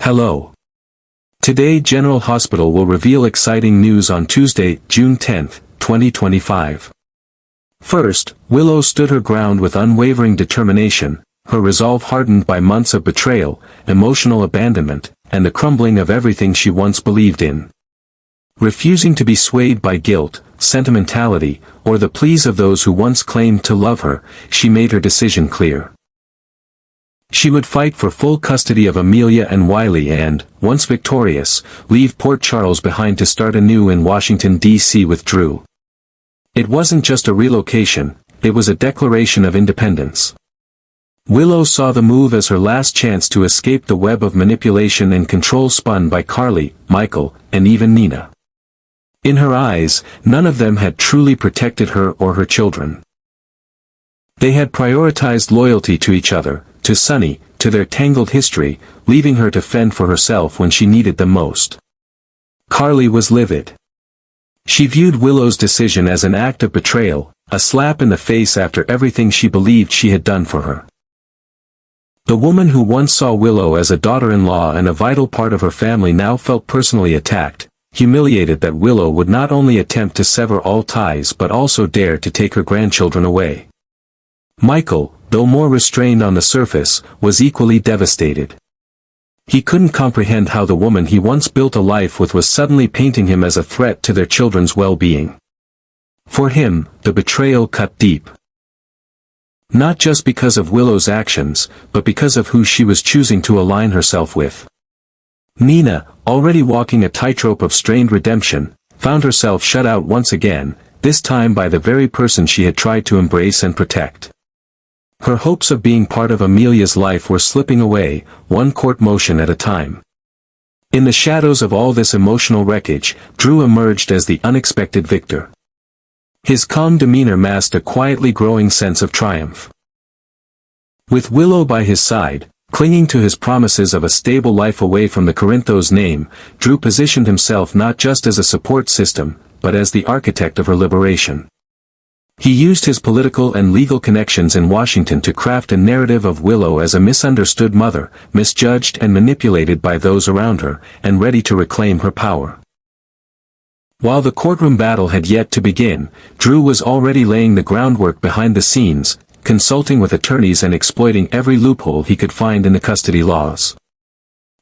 Hello. Today General Hospital will reveal exciting news on Tuesday, June 10, 2025. First, Willow stood her ground with unwavering determination, her resolve hardened by months of betrayal, emotional abandonment, and the crumbling of everything she once believed in. Refusing to be swayed by guilt, sentimentality, or the pleas of those who once claimed to love her, she made her decision clear. She would fight for full custody of Amelia and Wiley and, once victorious, leave Port Charles behind to start anew in Washington, D.C. with Drew. It wasn't just a relocation, it was a declaration of independence. Willow saw the move as her last chance to escape the web of manipulation and control spun by Carly, Michael, and even Nina. In her eyes, none of them had truly protected her or her children. They had prioritized loyalty to each other, to Sonny, to their tangled history, leaving her to fend for herself when she needed them most. Carly was livid. She viewed Willow's decision as an act of betrayal, a slap in the face after everything she believed she had done for her. The woman who once saw Willow as a daughter-in-law and a vital part of her family now felt personally attacked, humiliated that Willow would not only attempt to sever all ties but also dare to take her grandchildren away. Michael, though more restrained on the surface, was equally devastated. He couldn't comprehend how the woman he once built a life with was suddenly painting him as a threat to their children's well-being. For him, the betrayal cut deep. Not just because of Willow's actions, but because of who she was choosing to align herself with. Nina, already walking a tightrope of strained redemption, found herself shut out once again, this time by the very person she had tried to embrace and protect. Her hopes of being part of Amelia's life were slipping away, one court motion at a time. In the shadows of all this emotional wreckage, Drew emerged as the unexpected victor. His calm demeanor masked a quietly growing sense of triumph. With Willow by his side, clinging to his promises of a stable life away from the Corinthos name, Drew positioned himself not just as a support system, but as the architect of her liberation. He used his political and legal connections in Washington to craft a narrative of Willow as a misunderstood mother, misjudged and manipulated by those around her, and ready to reclaim her power. While the courtroom battle had yet to begin, Drew was already laying the groundwork behind the scenes, consulting with attorneys and exploiting every loophole he could find in the custody laws.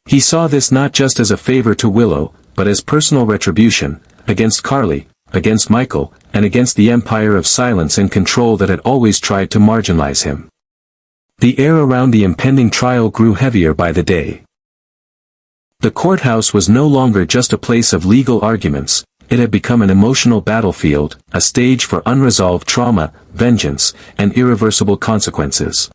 He saw this not just as a favor to Willow, but as personal retribution, against Carly, against Michael, and against the empire of silence and control that had always tried to marginalize him. The air around the impending trial grew heavier by the day. The courthouse was no longer just a place of legal arguments, it had become an emotional battlefield, a stage for unresolved trauma, vengeance, and irreversible consequences.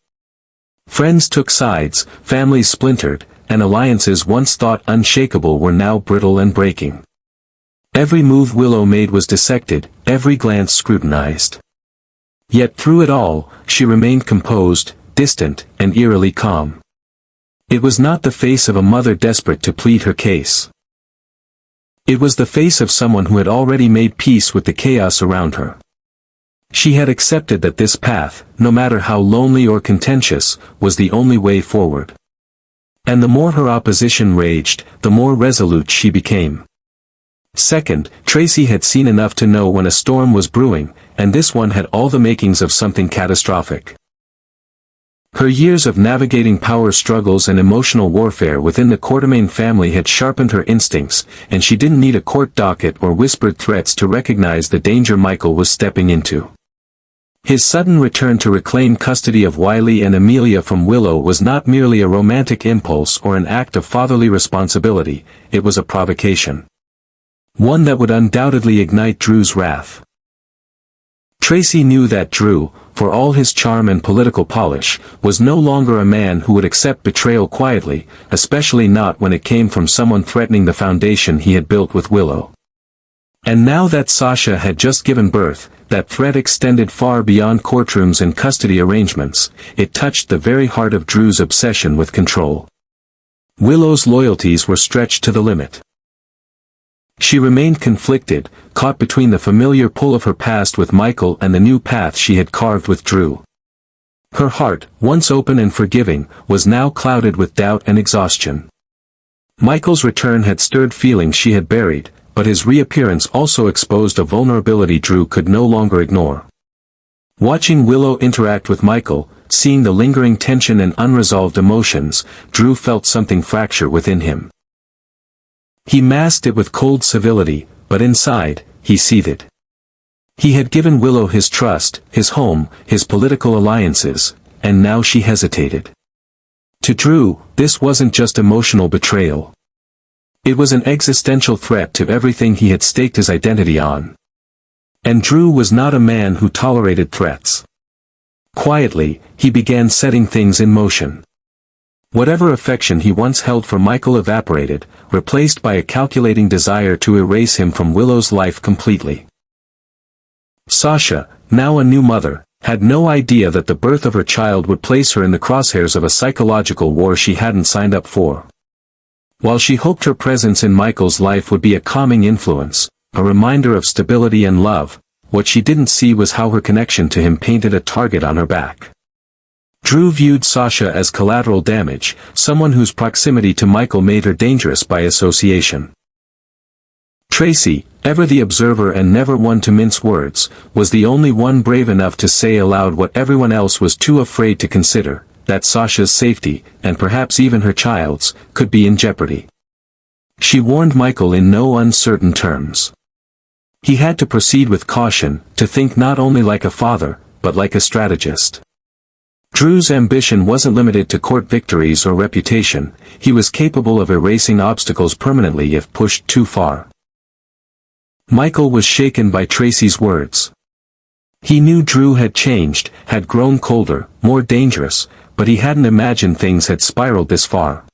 Friends took sides, families splintered, and alliances once thought unshakable were now brittle and breaking. Every move Willow made was dissected, every glance scrutinized. Yet through it all, she remained composed, distant, and eerily calm. It was not the face of a mother desperate to plead her case. It was the face of someone who had already made peace with the chaos around her. She had accepted that this path, no matter how lonely or contentious, was the only way forward. And the more her opposition raged, the more resolute she became. Second, Tracy had seen enough to know when a storm was brewing, and this one had all the makings of something catastrophic. Her years of navigating power struggles and emotional warfare within the Quartermain family had sharpened her instincts, and she didn't need a court docket or whispered threats to recognize the danger Michael was stepping into. His sudden return to reclaim custody of Wiley and Amelia from Willow was not merely a romantic impulse or an act of fatherly responsibility, it was a provocation. One that would undoubtedly ignite Drew's wrath. Tracy knew that Drew, for all his charm and political polish, was no longer a man who would accept betrayal quietly, especially not when it came from someone threatening the foundation he had built with Willow. And now that Sasha had just given birth, that threat extended far beyond courtrooms and custody arrangements, it touched the very heart of Drew's obsession with control. Willow's loyalties were stretched to the limit. She remained conflicted, caught between the familiar pull of her past with Michael and the new path she had carved with Drew. Her heart, once open and forgiving, was now clouded with doubt and exhaustion. Michael's return had stirred feelings she had buried, but his reappearance also exposed a vulnerability Drew could no longer ignore. Watching Willow interact with Michael, seeing the lingering tension and unresolved emotions, Drew felt something fracture within him. He masked it with cold civility, but inside, he seethed. He had given Willow his trust, his home, his political alliances, and now she hesitated. To Drew, this wasn't just emotional betrayal. It was an existential threat to everything he had staked his identity on. And Drew was not a man who tolerated threats. Quietly, he began setting things in motion. Whatever affection he once held for Michael evaporated, replaced by a calculating desire to erase him from Willow's life completely. Sasha, now a new mother, had no idea that the birth of her child would place her in the crosshairs of a psychological war she hadn't signed up for. While she hoped her presence in Michael's life would be a calming influence, a reminder of stability and love, what she didn't see was how her connection to him painted a target on her back. Drew viewed Sasha as collateral damage, someone whose proximity to Michael made her dangerous by association. Tracy, ever the observer and never one to mince words, was the only one brave enough to say aloud what everyone else was too afraid to consider, that Sasha's safety, and perhaps even her child's, could be in jeopardy. She warned Michael in no uncertain terms. He had to proceed with caution, to think not only like a father, but like a strategist. Drew's ambition wasn't limited to court victories or reputation, he was capable of erasing obstacles permanently if pushed too far. Michael was shaken by Tracy's words. He knew Drew had changed, had grown colder, more dangerous, but he hadn't imagined things had spiraled this far.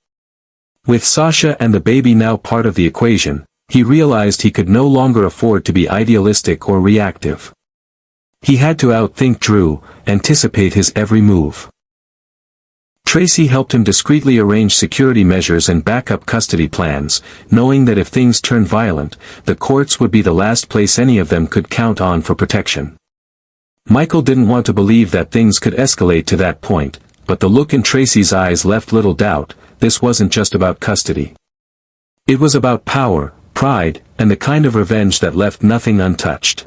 With Sasha and the baby now part of the equation, he realized he could no longer afford to be idealistic or reactive. He had to outthink Drew, anticipate his every move. Tracy helped him discreetly arrange security measures and backup custody plans, knowing that if things turned violent, the courts would be the last place any of them could count on for protection. Michael didn't want to believe that things could escalate to that point, but the look in Tracy's eyes left little doubt, this wasn't just about custody. It was about power, pride, and the kind of revenge that left nothing untouched.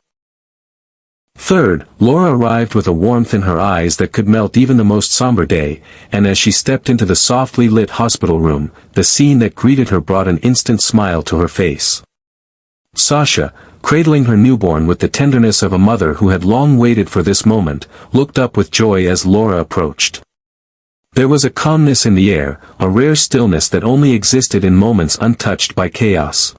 Third, Laura arrived with a warmth in her eyes that could melt even the most somber day, and as she stepped into the softly lit hospital room, the scene that greeted her brought an instant smile to her face. Sasha, cradling her newborn with the tenderness of a mother who had long waited for this moment, looked up with joy as Laura approached. There was a calmness in the air, a rare stillness that only existed in moments untouched by chaos.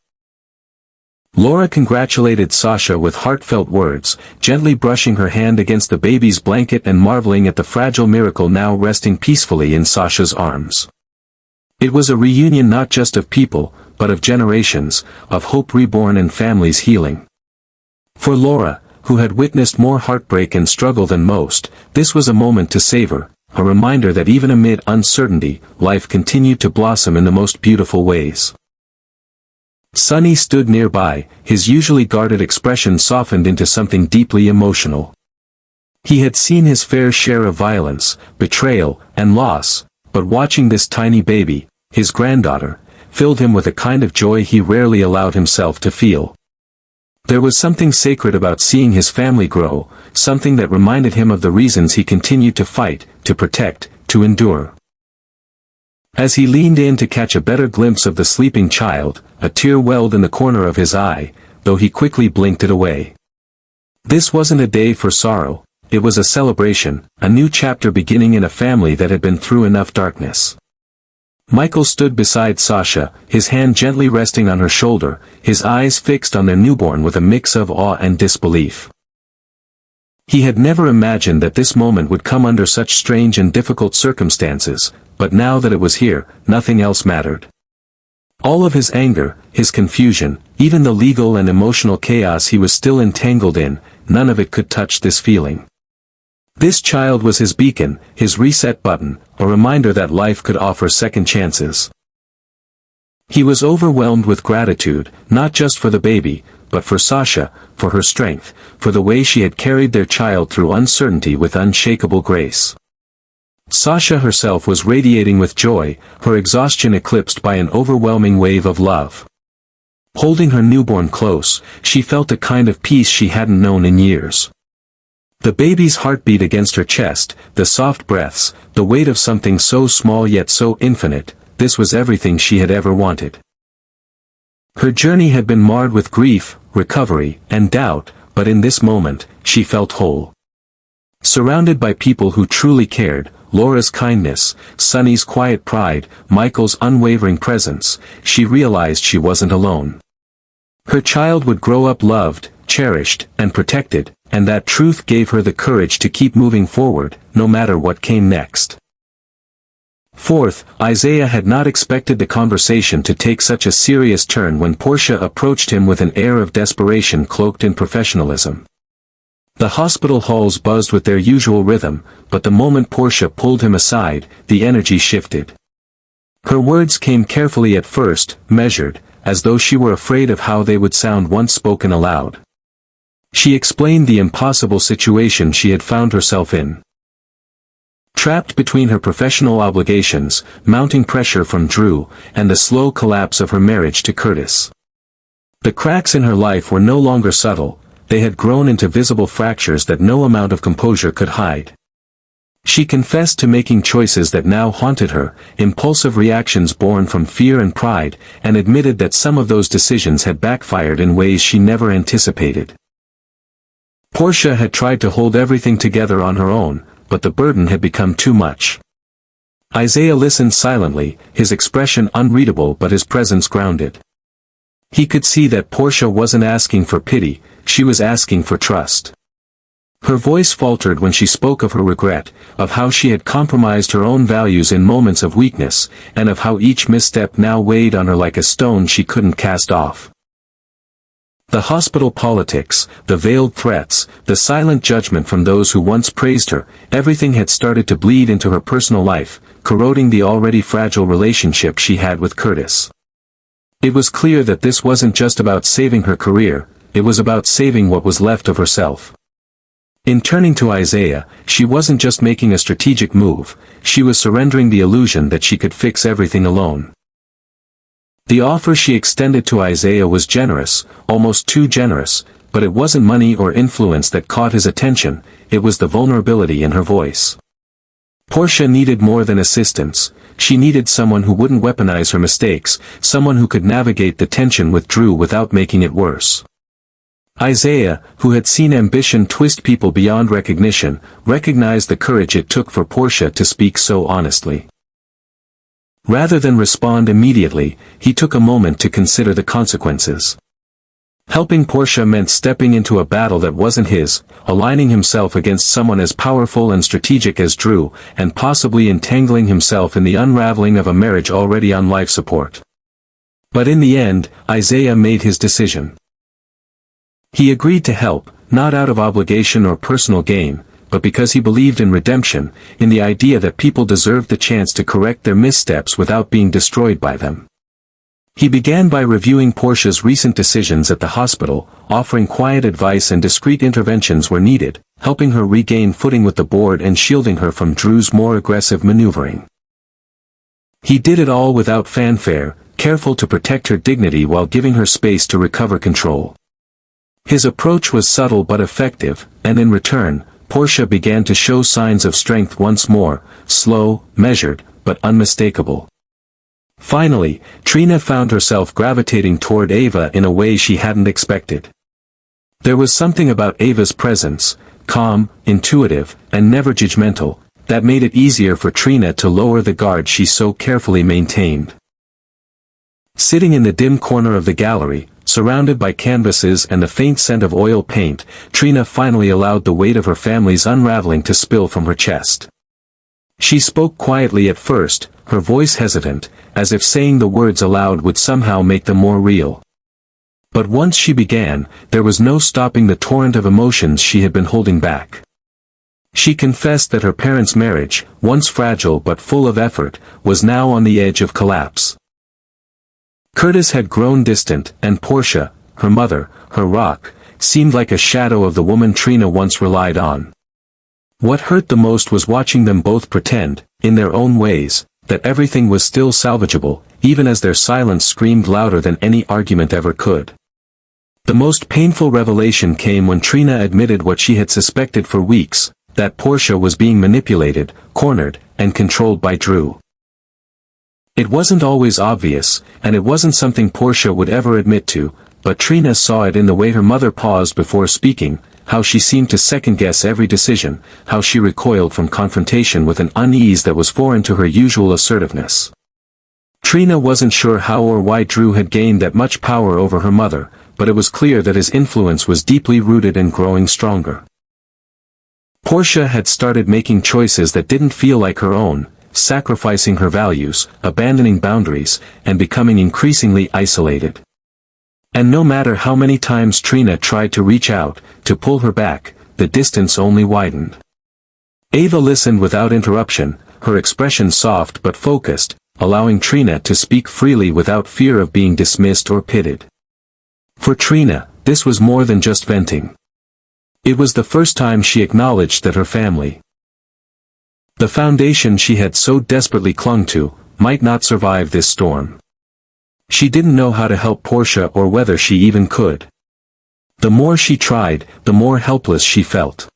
Laura congratulated Sasha with heartfelt words, gently brushing her hand against the baby's blanket and marveling at the fragile miracle now resting peacefully in Sasha's arms. It was a reunion not just of people, but of generations, of hope reborn and families healing. For Laura, who had witnessed more heartbreak and struggle than most, this was a moment to savor, a reminder that even amid uncertainty, life continued to blossom in the most beautiful ways. Sonny stood nearby, his usually guarded expression softened into something deeply emotional. He had seen his fair share of violence, betrayal, and loss, but watching this tiny baby, his granddaughter, filled him with a kind of joy he rarely allowed himself to feel. There was something sacred about seeing his family grow, something that reminded him of the reasons he continued to fight, to protect, to endure. As he leaned in to catch a better glimpse of the sleeping child, a tear welled in the corner of his eye, though he quickly blinked it away. This wasn't a day for sorrow, it was a celebration, a new chapter beginning in a family that had been through enough darkness. Michael stood beside Sasha, his hand gently resting on her shoulder, his eyes fixed on their newborn with a mix of awe and disbelief. He had never imagined that this moment would come under such strange and difficult circumstances, but now that it was here, nothing else mattered. All of his anger, his confusion, even the legal and emotional chaos he was still entangled in, none of it could touch this feeling. This child was his beacon, his reset button, a reminder that life could offer second chances. He was overwhelmed with gratitude, not just for the baby, but for Sasha, for her strength, for the way she had carried their child through uncertainty with unshakable grace. Sasha herself was radiating with joy, her exhaustion eclipsed by an overwhelming wave of love. Holding her newborn close, she felt a kind of peace she hadn't known in years. The baby's heartbeat against her chest, the soft breaths, the weight of something so small yet so infinite, this was everything she had ever wanted. Her journey had been marred with grief, recovery, and doubt, but in this moment, she felt whole. Surrounded by people who truly cared, Laura's kindness, Sunny's quiet pride, Michael's unwavering presence, she realized she wasn't alone. Her child would grow up loved, cherished, and protected, and that truth gave her the courage to keep moving forward, no matter what came next. Fourth, Isaiah had not expected the conversation to take such a serious turn when Porsha approached him with an air of desperation cloaked in professionalism. The hospital halls buzzed with their usual rhythm, but the moment Porsha pulled him aside, the energy shifted. Her words came carefully at first, measured, as though she were afraid of how they would sound once spoken aloud. She explained the impossible situation she had found herself in. Trapped between her professional obligations, mounting pressure from Drew, and the slow collapse of her marriage to Curtis. The cracks in her life were no longer subtle, they had grown into visible fractures that no amount of composure could hide. She confessed to making choices that now haunted her, impulsive reactions born from fear and pride, and admitted that some of those decisions had backfired in ways she never anticipated. Porsha had tried to hold everything together on her own, but the burden had become too much. Isaiah listened silently, his expression unreadable but his presence grounded. He could see that Porsha wasn't asking for pity, she was asking for trust. Her voice faltered when she spoke of her regret, of how she had compromised her own values in moments of weakness, and of how each misstep now weighed on her like a stone she couldn't cast off. The hospital politics, the veiled threats, the silent judgment from those who once praised her, everything had started to bleed into her personal life, corroding the already fragile relationship she had with Curtis. It was clear that this wasn't just about saving her career, it was about saving what was left of herself. In turning to Isaiah, she wasn't just making a strategic move, she was surrendering the illusion that she could fix everything alone. The offer she extended to Isaiah was generous, almost too generous, but it wasn't money or influence that caught his attention, it was the vulnerability in her voice. Porsha needed more than assistance, she needed someone who wouldn't weaponize her mistakes, someone who could navigate the tension with Drew without making it worse. Isaiah, who had seen ambition twist people beyond recognition, recognized the courage it took for Porsha to speak so honestly. Rather than respond immediately, he took a moment to consider the consequences. Helping Porsha meant stepping into a battle that wasn't his, aligning himself against someone as powerful and strategic as Drew, and possibly entangling himself in the unraveling of a marriage already on life support. But in the end, Isaiah made his decision. He agreed to help, not out of obligation or personal gain, but because he believed in redemption, in the idea that people deserved the chance to correct their missteps without being destroyed by them. He began by reviewing Porsha's recent decisions at the hospital, offering quiet advice and discreet interventions where needed, helping her regain footing with the board and shielding her from Drew's more aggressive maneuvering. He did it all without fanfare, careful to protect her dignity while giving her space to recover control. His approach was subtle but effective, and in return, Porsha began to show signs of strength once more, slow, measured, but unmistakable. Finally, Trina found herself gravitating toward Ava in a way she hadn't expected. There was something about Ava's presence, calm, intuitive, and never judgmental, that made it easier for Trina to lower the guard she so carefully maintained. Sitting in the dim corner of the gallery, surrounded by canvases and the faint scent of oil paint, Trina finally allowed the weight of her family's unraveling to spill from her chest. She spoke quietly at first, her voice hesitant, as if saying the words aloud would somehow make them more real. But once she began, there was no stopping the torrent of emotions she had been holding back. She confessed that her parents' marriage, once fragile but full of effort, was now on the edge of collapse. Curtis had grown distant, and Porsha, her mother, her rock, seemed like a shadow of the woman Trina once relied on. What hurt the most was watching them both pretend, in their own ways, that everything was still salvageable, even as their silence screamed louder than any argument ever could. The most painful revelation came when Trina admitted what she had suspected for weeks, that Porsha was being manipulated, cornered, and controlled by Drew. It wasn't always obvious, and it wasn't something Porsha would ever admit to, but Trina saw it in the way her mother paused before speaking, how she seemed to second-guess every decision, how she recoiled from confrontation with an unease that was foreign to her usual assertiveness. Trina wasn't sure how or why Drew had gained that much power over her mother, but it was clear that his influence was deeply rooted and growing stronger. Porsha had started making choices that didn't feel like her own, sacrificing her values, abandoning boundaries, and becoming increasingly isolated. And no matter how many times Trina tried to reach out, to pull her back, the distance only widened. Ava listened without interruption, her expression soft but focused, allowing Trina to speak freely without fear of being dismissed or pitted. For Trina, this was more than just venting. It was the first time she acknowledged that her family, the foundation she had so desperately clung to, might not survive this storm. She didn't know how to help Porsha or whether she even could. The more she tried, the more helpless she felt.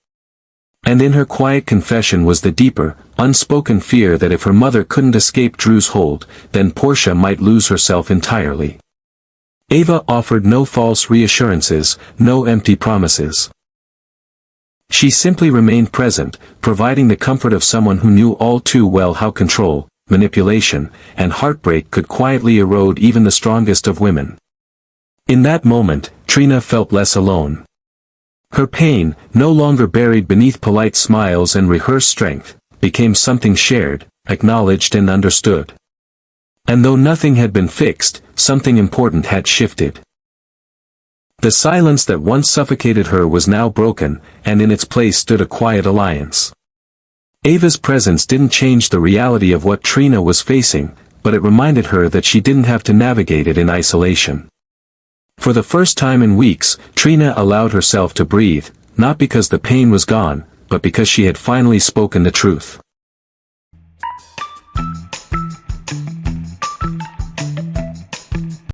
And in her quiet confession was the deeper, unspoken fear that if her mother couldn't escape Drew's hold, then Porsha might lose herself entirely. Ava offered no false reassurances, no empty promises. She simply remained present, providing the comfort of someone who knew all too well how control, manipulation, and heartbreak could quietly erode even the strongest of women. In that moment, Trina felt less alone. Her pain, no longer buried beneath polite smiles and rehearsed strength, became something shared, acknowledged and understood. And though nothing had been fixed, something important had shifted. The silence that once suffocated her was now broken, and in its place stood a quiet alliance. Ava's presence didn't change the reality of what Trina was facing, but it reminded her that she didn't have to navigate it in isolation. For the first time in weeks, Trina allowed herself to breathe, not because the pain was gone, but because she had finally spoken the truth.